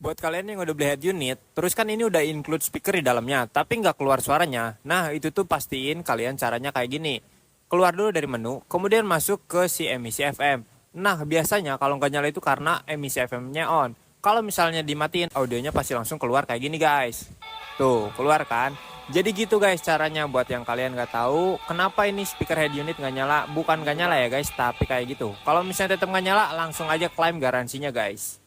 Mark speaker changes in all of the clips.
Speaker 1: Buat kalian yang udah beli head unit, terus kan ini udah include speaker di dalamnya, tapi nggak keluar suaranya. Nah, itu tuh pastiin kalian caranya kayak gini. Keluar dulu dari menu, kemudian masuk ke si emisi FM. Nah, biasanya kalau nggak nyala itu karena emisi FM-nya on. Kalau misalnya dimatiin, audionya pasti langsung keluar kayak gini guys. Tuh, keluar kan? Jadi gitu guys caranya buat yang kalian nggak tahu kenapa ini speaker head unit nggak nyala. Bukan nggak nyala ya guys, tapi kayak gitu. Kalau misalnya tetap nggak nyala, langsung aja klaim garansinya guys.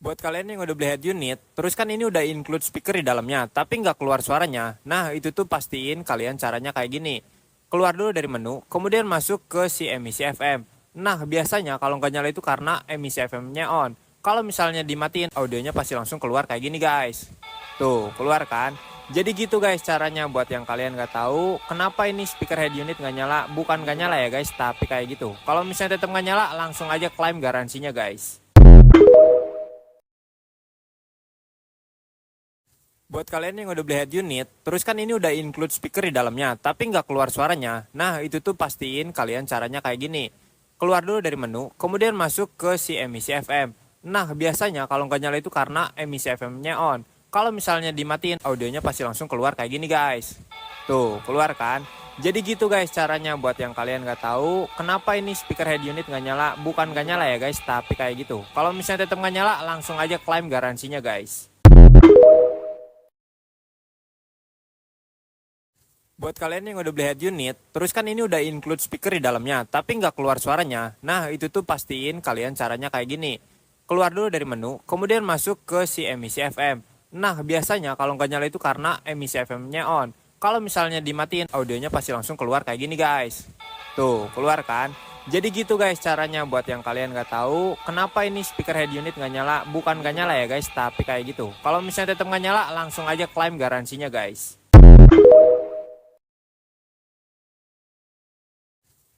Speaker 1: Buat kalian yang udah beli head unit, terus kan ini udah include speaker di dalamnya, tapi nggak keluar suaranya. Nah, itu tuh pastiin kalian caranya kayak gini. Keluar dulu dari menu, kemudian masuk ke si emisi FM. Nah, biasanya kalau nggak nyala itu karena emisi FM-nya on. Kalau misalnya dimatiin, audionya pasti langsung keluar kayak gini guys. Tuh, keluar kan? Jadi gitu guys caranya buat yang kalian nggak tahu kenapa ini speaker head unit nggak nyala. Bukan nggak nyala ya guys, tapi kayak gitu. Kalau misalnya tetap nggak nyala, langsung aja klaim garansinya guys. Buat kalian yang udah beli head unit, terus kan ini udah include speaker di dalamnya, tapi nggak keluar suaranya. Nah, itu tuh pastiin kalian caranya kayak gini. Keluar dulu dari menu, kemudian masuk ke si emisi FM. Nah, biasanya kalau nggak nyala itu karena emisi FM-nya on. Kalau misalnya dimatiin, audionya pasti langsung keluar kayak gini guys. Tuh, keluar kan? Jadi gitu guys caranya buat yang kalian nggak tahu kenapa ini speaker head unit nggak nyala. Bukan nggak nyala ya guys, tapi kayak gitu. Kalau misalnya tetap nggak nyala, langsung aja klaim garansinya guys. Buat kalian yang udah beli head unit, terus kan ini udah include speaker di dalamnya, tapi nggak keluar suaranya. Nah, itu tuh pastiin kalian caranya kayak gini. Keluar dulu dari menu, kemudian masuk ke si emisi FM. Nah, biasanya kalau nggak nyala itu karena emisi FM-nya on. Kalau misalnya dimatiin, audionya pasti langsung keluar kayak gini guys. Tuh, keluar kan? Jadi gitu guys caranya buat yang kalian nggak tahu kenapa ini speaker head unit nggak nyala. Bukan nggak nyala ya guys, tapi kayak gitu. Kalau misalnya tetap nggak nyala, langsung aja klaim garansinya guys.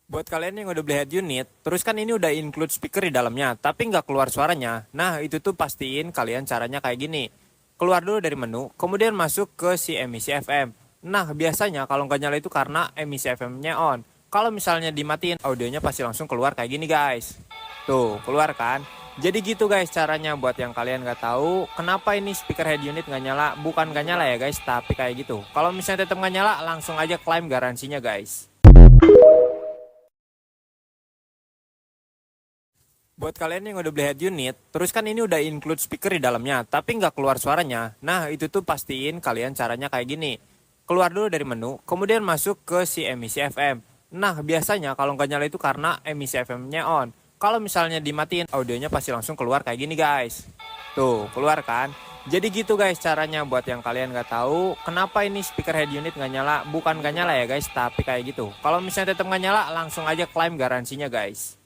Speaker 1: Buat kalian yang udah beli head unit, terus kan ini udah include speaker di dalamnya, tapi nggak keluar suaranya. Nah, itu tuh pastiin kalian caranya kayak gini. Keluar dulu dari menu, kemudian masuk ke si emisi FM. Nah, biasanya kalau nggak nyala itu karena emisi FM-nya on. Kalau misalnya dimatiin, audionya pasti langsung keluar kayak gini guys. Tuh, keluar kan? Jadi gitu guys caranya buat yang kalian nggak tahu kenapa ini speaker head unit nggak nyala. Bukan nggak nyala ya guys, tapi kayak gitu. Kalau misalnya tetap nggak nyala, langsung aja klaim garansinya guys. Buat kalian yang udah beli head unit, terus kan ini udah include speaker di dalamnya, tapi nggak keluar suaranya. Nah, itu tuh pastiin kalian caranya kayak gini. Keluar dulu dari menu, kemudian masuk ke si emisi FM. Nah, biasanya kalau nggak nyala itu karena emisi FM-nya on. Kalau misalnya dimatiin, audionya pasti langsung keluar kayak gini guys. Tuh, keluar kan? Jadi gitu guys caranya buat yang kalian nggak tahu kenapa ini speaker head unit nggak nyala. Bukan nggak nyala ya guys, tapi kayak gitu. Kalau misalnya tetap nggak nyala, langsung aja klaim garansinya guys.